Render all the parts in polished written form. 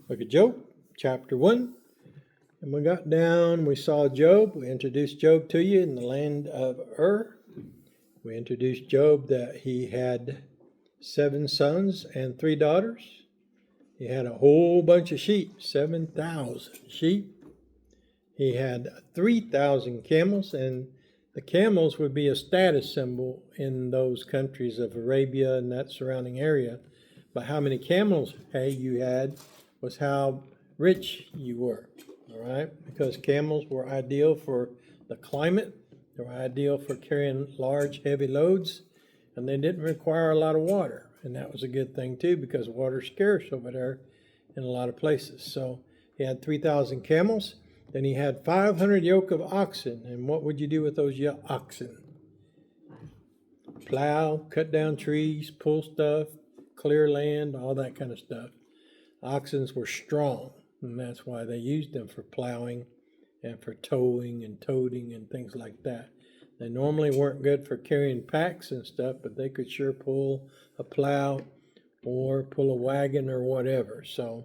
Look at Job, chapter 1. And we saw Job. We introduced Job to you in the land of Ur. We introduced Job that he had 7 sons and 3 daughters. He had a whole bunch of sheep, 7,000 sheep. He had 3,000 camels, and the camels would be a status symbol in those countries of Arabia and that surrounding area. But how many camels you had was how rich you were, all right? Because camels were ideal for the climate. They were ideal for carrying large, heavy loads, and they didn't require a lot of water. And that was a good thing, too, because water's scarce over there in a lot of places. So he had 3,000 camels. Then he had 500 yoke of oxen. And what would you do with those oxen? Plow, cut down trees, pull stuff, clear land, all that kind of stuff. Oxen were strong, and that's why they used them for plowing and for towing and toting and things like that. They normally weren't good for carrying packs and stuff, but they could sure pull a plow or pull a wagon or whatever. So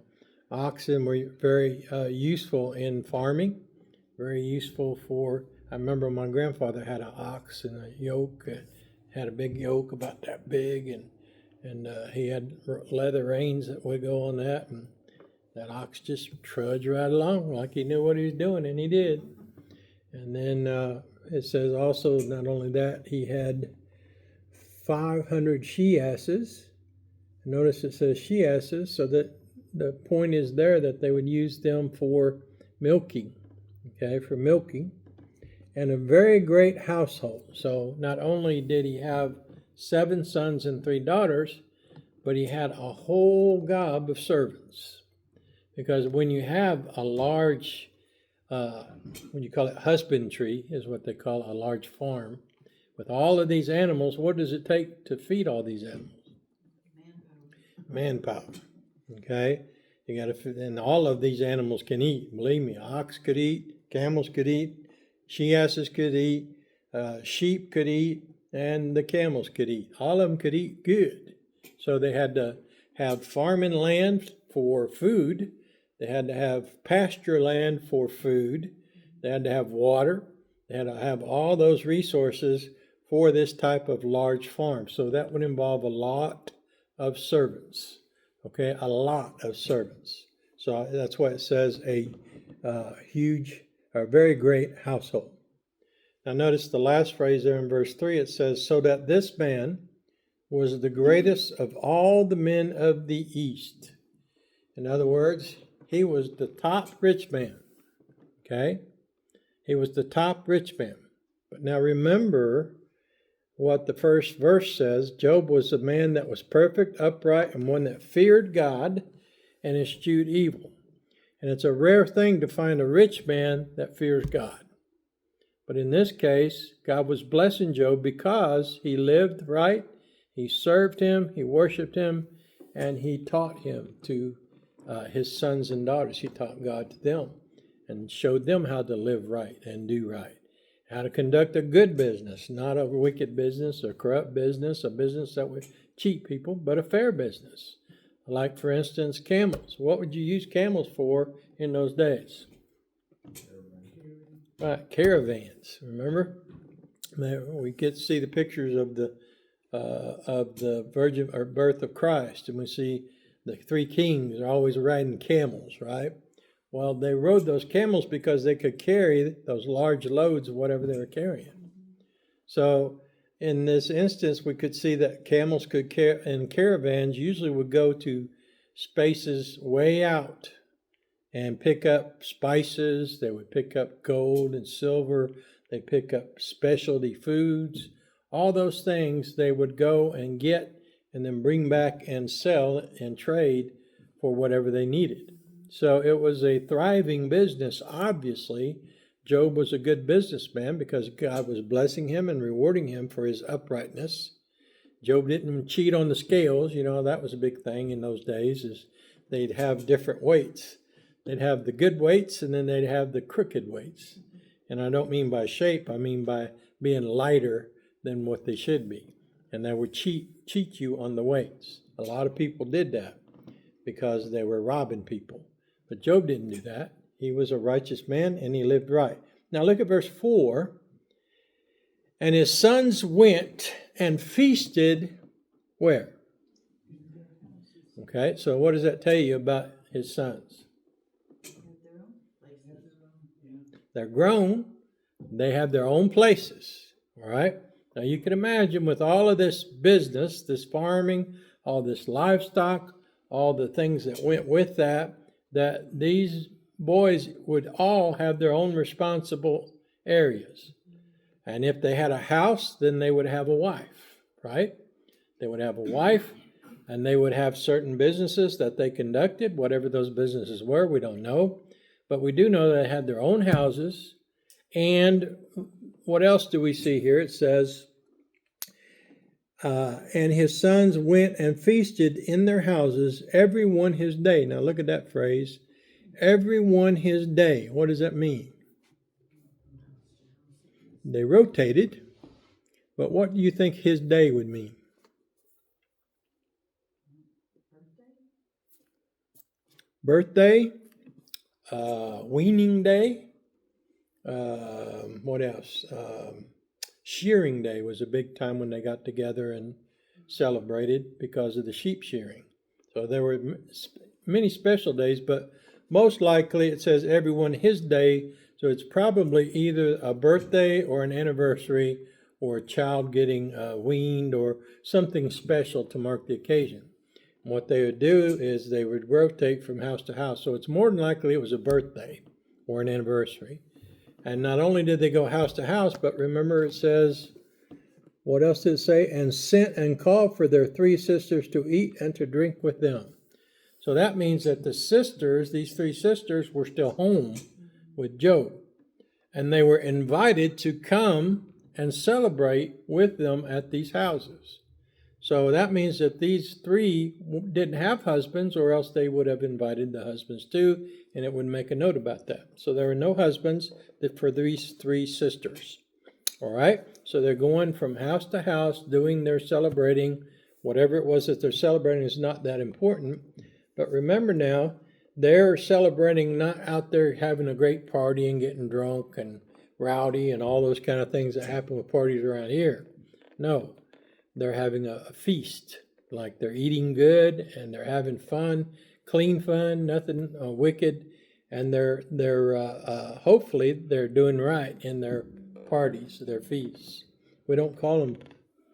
oxen were very useful in farming, very useful for, I remember my grandfather had an ox and a yoke, had a big yoke about that big, and he had leather reins that would go on that, and that ox just trudged right along like he knew what he was doing, and he did. And then it says also, not only that, he had 500 she-asses. Notice it says she-asses, so that the point is there that they would use them for milking, for milking, and a very great household. So not only did he have 7 sons and 3 daughters, but he had a whole gob of servants. Because when you have a large, when you call it husbandry, is what they call a large farm, with all of these animals, what does it take to feed all these animals? Manpower. Okay? You got to, and all of these animals can eat. Believe me, ox could eat, camels could eat, she-asses could eat, sheep could eat, and the camels could eat. All of them could eat good. So they had to have farming land for food. They had to have pasture land for food. They had to have water. They had to have all those resources for this type of large farm. So that would involve a lot of servants. Okay, a lot of servants. So that's why it says a huge, or very great household. Now notice the last phrase there in verse 3, it says, so that this man was the greatest of all the men of the East. In other words, he was the top rich man. Okay? He was the top rich man. But now remember what the first verse says. Job was a man that was perfect, upright, and one that feared God and eschewed evil. And it's a rare thing to find a rich man that fears God. But in this case, God was blessing Job because he lived right, he served him, he worshiped him, and he taught him to his sons and daughters. He taught God to them and showed them how to live right and do right, how to conduct a good business, not a wicked business, a corrupt business, a business that would cheat people, but a fair business. Like, for instance, camels. What would you use camels for in those days? Right, caravans. Remember, we get to see the pictures of the virgin or birth of Christ, and we see the 3 kings are always riding camels, right? Well, they rode those camels because they could carry those large loads of whatever they were carrying. So, in this instance, we could see that camels could in caravans usually would go to spaces way out and pick up spices. They would pick up gold and silver. They pick up specialty foods. All those things they would go and get and then bring back and sell and trade for whatever they needed. So it was a thriving business. Obviously, Job was a good businessman because God was blessing him and rewarding him for his uprightness. Job didn't cheat on the scales. You know, that was a big thing in those days, is they'd have different weights. They'd have the good weights, and then they'd have the crooked weights. And I don't mean by shape, I mean by being lighter than what they should be. And they would cheat you on the weights. A lot of people did that because they were robbing people. But Job didn't do that. He was a righteous man and he lived right. Now look at verse 4. And his sons went and feasted where? Okay, so what does that tell you about his sons? They're grown. They have their own places. All right. Now you can imagine with all of this business, this farming, all this livestock, all the things that went with that, that these boys would all have their own responsible areas. And if they had a house, then they would have a wife, right? They would have a wife, and they would have certain businesses that they conducted. Whatever those businesses were, we don't know. But we do know they had their own houses. And what else do we see here? It says, and his sons went and feasted in their houses, every one his day. Now look at that phrase, every one his day. What does that mean? They rotated, but what do you think his day would mean? Birthday, weaning day, what else? Shearing day was a big time when they got together and celebrated because of the sheep shearing. So there were many special days, but most likely it says everyone his day. So it's probably either a birthday or an anniversary or a child getting weaned or something special to mark the occasion. And what they would do is they would rotate from house to house. So it's more than likely it was a birthday or an anniversary. And not only did they go house to house, but remember it says, what else did it say? And sent and called for their 3 sisters to eat and to drink with them. So that means that the sisters, these 3 sisters, were still home with Job. And they were invited to come and celebrate with them at these houses. So that means that these 3 didn't have husbands, or else they would have invited the husbands too, and it would make a note about that. So there were no husbands for these 3 sisters. All right? So they're going from house to house, doing their celebrating. Whatever it was that they're celebrating is not that important. But remember now, they're celebrating not out there having a great party and getting drunk and rowdy and all those kind of things that happen with parties around here. No, they're having a feast. Like they're eating good and they're having fun, clean fun, nothing wicked. And they're hopefully they're doing right in their parties, their feasts. We don't call them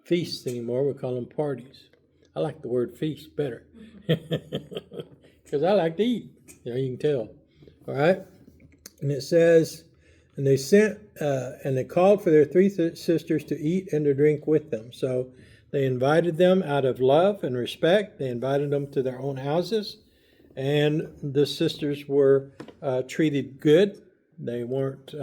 feasts anymore. We call them parties. I like the word feast better because I like to eat. You know, you can tell. All right. And it says, and they sent and they called for their 3 sisters to eat and to drink with them. So they invited them out of love and respect. They invited them to their own houses. And the sisters were treated good. They weren't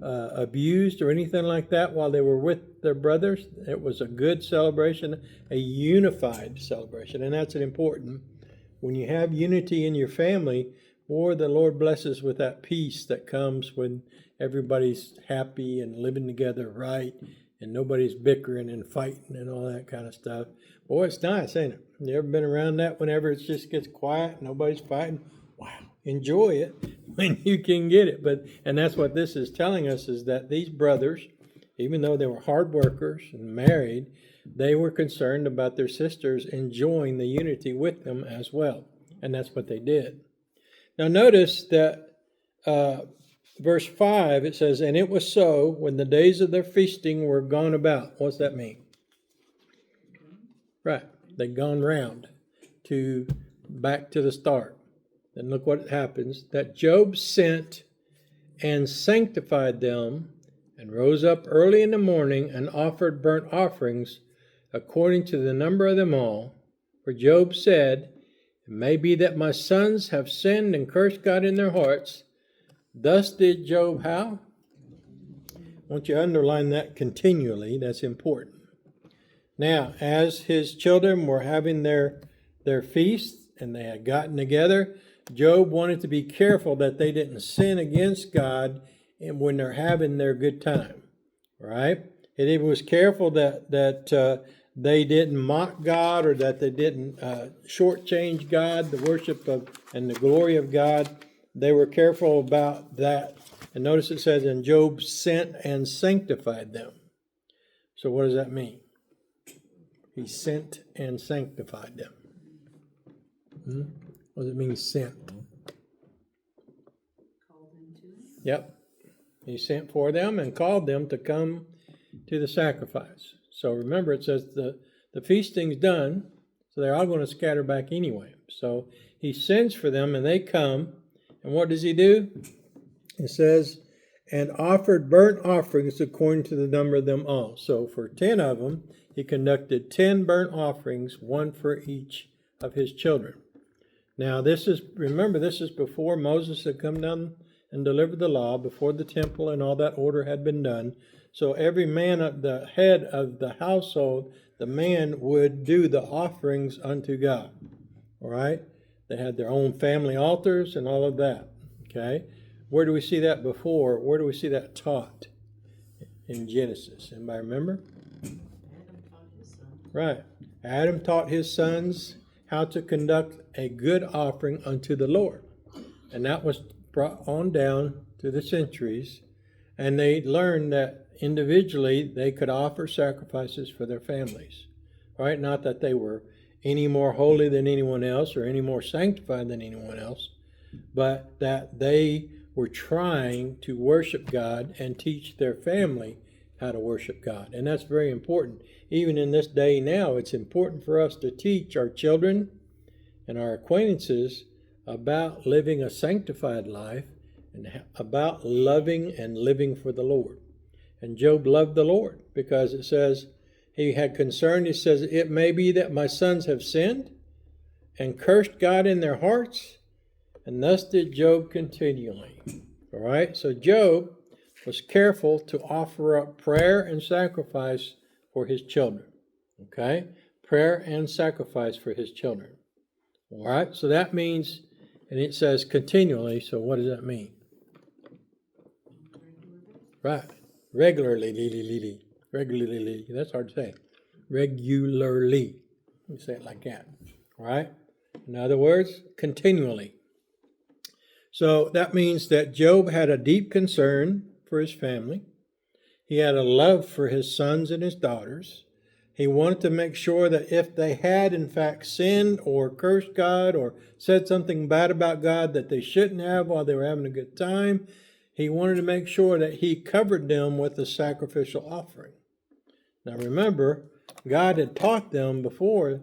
abused or anything like that while they were with their brothers. It was a good celebration, a unified celebration. And that's important. When you have unity in your family, boy, the Lord blesses with that peace that comes when everybody's happy and living together right and nobody's bickering and fighting and all that kind of stuff. Boy, it's nice, ain't it? You ever been around that whenever it just gets quiet, nobody's fighting? Wow, enjoy it when you can get it. And that's what this is telling us, is that these brothers, even though they were hard workers and married, they were concerned about their sisters enjoying the unity with them as well. And that's what they did. Now notice that verse 5, it says, and it was so when the days of their feasting were gone about. What's that mean? Right. They'd gone round back to the start. And look what happens. That Job sent and sanctified them and rose up early in the morning and offered burnt offerings according to the number of them all. For Job said, it may be that my sons have sinned and cursed God in their hearts. Thus did Job how? I want you to underline that continually. That's important. Now, as his children were having their feast and they had gotten together, Job wanted to be careful that they didn't sin against God when they're having their good time, right? And he was careful that they didn't mock God or that they didn't shortchange God, the worship of and the glory of God. They were careful about that. And notice it says, and Job sent and sanctified them. So what does that mean? He sent and sanctified them. What does it mean, sent? Yep. He sent for them and called them to come to the sacrifice. So remember, it says the feasting's done, so they're all going to scatter back anyway. So he sends for them and they come. And what does he do? It says, and offered burnt offerings according to the number of them all. So for 10 of them, he conducted 10 burnt offerings, one for each of his children. Now remember, this is before Moses had come down and delivered the law, before the temple and all that order had been done. So every man at the head of the household, the man would do the offerings unto God. All right? They had their own family altars and all of that. Okay? Where do we see that before? Where do we see that taught? In Genesis. Anybody remember? Adam taught his son. Right. Adam taught his sons how to conduct a good offering unto the Lord. And that was brought on down through the centuries. And they learned that individually they could offer sacrifices for their families. Right? Not that they were any more holy than anyone else or any more sanctified than anyone else, but that they were trying to worship God and teach their family how to worship God. And that's very important. Even in this day now, it's important for us to teach our children and our acquaintances about living a sanctified life and about loving and living for the Lord. And Job loved the Lord because it says he had concern. He says, it may be that my sons have sinned and cursed God in their hearts. And thus did Job continually. All right? So Job was careful to offer up prayer and sacrifice for his children. Okay? Prayer and sacrifice for his children. All right? So that means, and it says continually, so what does that mean? Right. Regularly. Regularly. That's hard to say. Regularly. Let me say it like that. All right? In other words, continually. So that means that Job had a deep concern for his family. He had a love for his sons and his daughters. He wanted to make sure that if they had in fact sinned or cursed God or said something bad about God that they shouldn't have while they were having a good time, he wanted to make sure that he covered them with a sacrificial offering. Now remember, God had taught them before,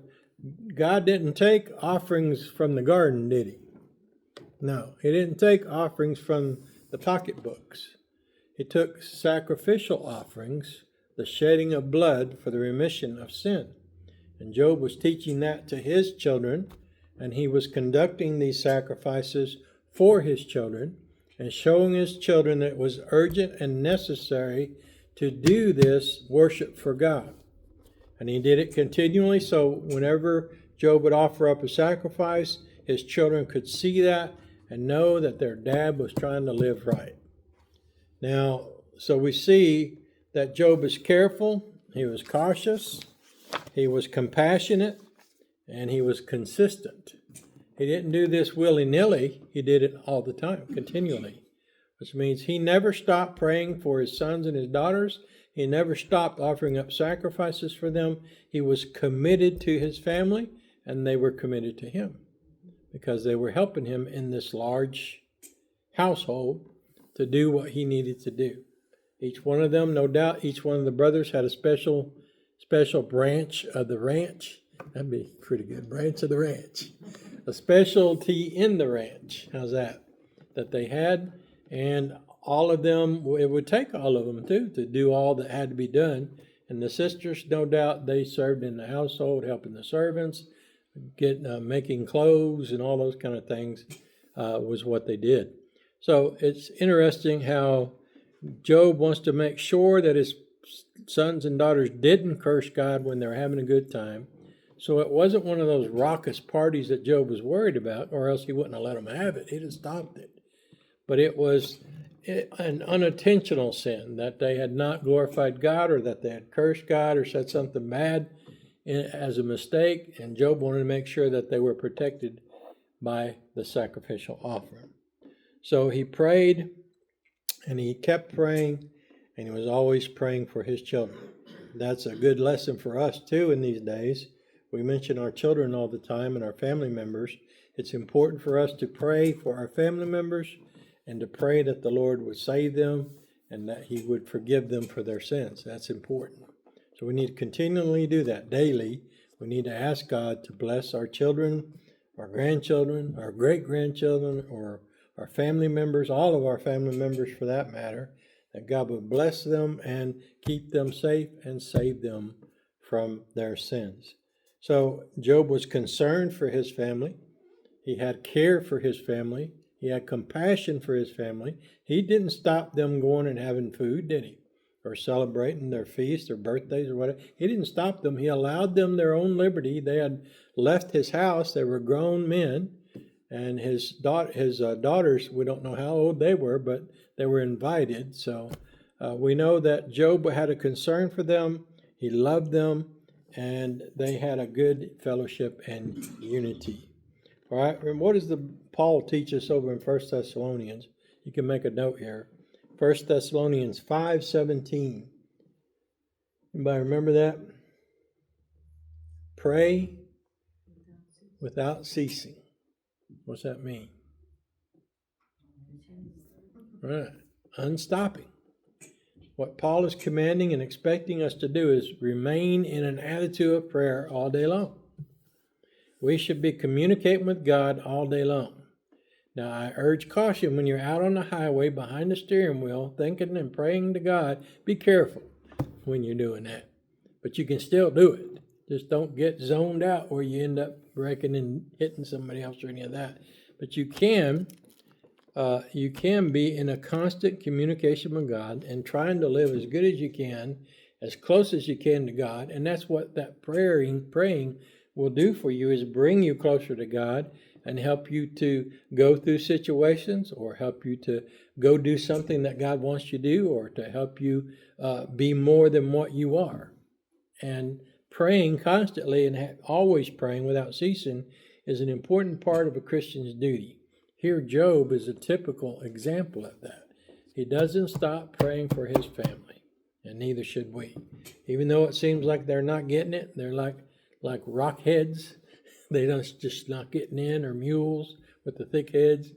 God didn't take offerings from the garden, did he? No, he didn't take offerings from the pocketbooks. He took sacrificial offerings, the shedding of blood for the remission of sin. And Job was teaching that to his children, and he was conducting these sacrifices for his children and showing his children that it was urgent and necessary to do this worship for God. And he did it continually, so whenever Job would offer up a sacrifice, his children could see that and know that their dad was trying to live right. Now, so we see that Job is careful, he was cautious, he was compassionate, and he was consistent. He didn't do this willy-nilly, he did it all the time, continually. Which means he never stopped praying for his sons and his daughters. He never stopped offering up sacrifices for them. He was committed to his family, and they were committed to him, because they were helping him in this large household to do what he needed to do. Each one of them, no doubt, each one of the brothers had a special branch of the ranch. That'd be pretty good, branch of the ranch. A specialty in the ranch, how's that? That they had, and all of them, it would take all of them too, to do all that had to be done. And the sisters, no doubt, they served in the household, helping the servants, making clothes and all those kind of things was what they did. So it's interesting how Job wants to make sure that his sons and daughters didn't curse God when they were having a good time. So it wasn't one of those raucous parties that Job was worried about, or else he wouldn't have let them have it. He'd have stopped it. But it was an unintentional sin, that they had not glorified God or that they had cursed God or said something bad. as a mistake, and Job wanted to make sure that they were protected by the sacrificial offering. So he prayed, and he kept praying, and he was always praying for his children. That's a good lesson for us too in these days. We mention our children all the time and our family members. It's important for us to pray for our family members and to pray that the Lord would save them and that he would forgive them for their sins. That's important. So we need to continually do that daily. We need to ask God to bless our children, our grandchildren, our great-grandchildren, or our family members, all of our family members for that matter, that God would bless them and keep them safe and save them from their sins. So Job was concerned for his family. He had care for his family. He had compassion for his family. He didn't stop them going and having food, did he? Or celebrating their feasts or birthdays or whatever. He didn't stop them. He allowed them their own liberty. They had left his house. They were grown men. And his daughters, we don't know how old they were, but they were invited. So we know that Job had a concern for them. He loved them. And they had a good fellowship and unity. All right, and what does Paul teach us over in 1 Thessalonians? You can make a note here. 1 Thessalonians 5:17. Anybody remember that? Pray without ceasing. What's that mean? Right, unstopping. What Paul is commanding and expecting us to do is remain in an attitude of prayer all day long. We should be communicating with God all day long. Now, I urge caution when you're out on the highway behind the steering wheel, thinking and praying to God, be careful when you're doing that. But you can still do it. Just don't get zoned out where you end up wrecking and hitting somebody else or any of that. But you can be in a constant communication with God and trying to live as good as you can, as close as you can to God. And that's what that praying will do for you, is bring you closer to God and help you to go through situations, or help you to go do something that God wants you to do, or to help you be more than what you are. And praying constantly and always praying without ceasing is an important part of a Christian's duty. Here, Job is a typical example of that. He doesn't stop praying for his family, and neither should we. Even though it seems like they're not getting it, they're like rock heads. They don't just not getting in, or mules with the thick heads.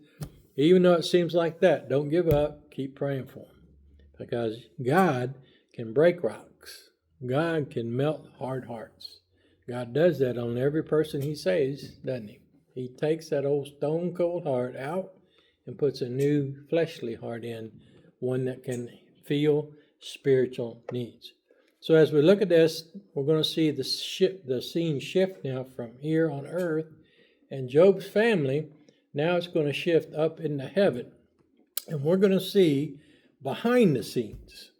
Even though it seems like that, don't give up. Keep praying for them, because God can break rocks. God can melt hard hearts. God does that on every person he saves, doesn't he? He takes that old stone cold heart out and puts a new fleshly heart in, one that can feel spiritual needs. So as we look at this, we're going to see the scene shift now from here on earth, and Job's family, now it's going to shift up into heaven. And we're going to see behind the scenes,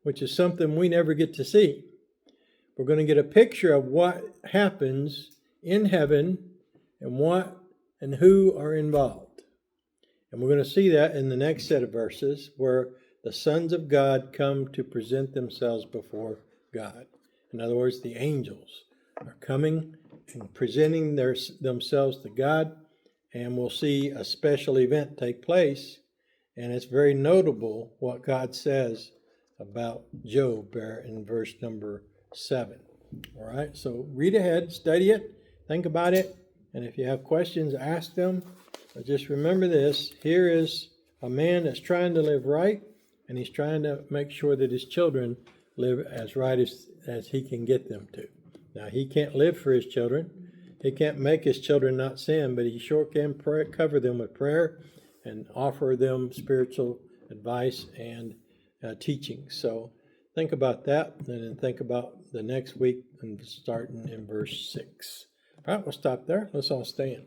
which is something we never get to see. We're going to get a picture of what happens in heaven and what and who are involved. And we're going to see that in the next set of verses, where the sons of God come to present themselves before God. In other words, the angels are coming and presenting themselves to God, and we'll see a special event take place. And it's very notable what God says about Job there in verse number 7. All right, so read ahead, study it, think about it, and if you have questions, ask them. But just remember this: here is a man that's trying to live right, and he's trying to make sure that his children live as right as he can get them to. Now, he can't live for his children. He can't make his children not sin, but he sure can cover them with prayer and offer them spiritual advice and teaching. So think about that, and then think about the next week and starting in verse 6. All right, we'll stop there. Let's all stand.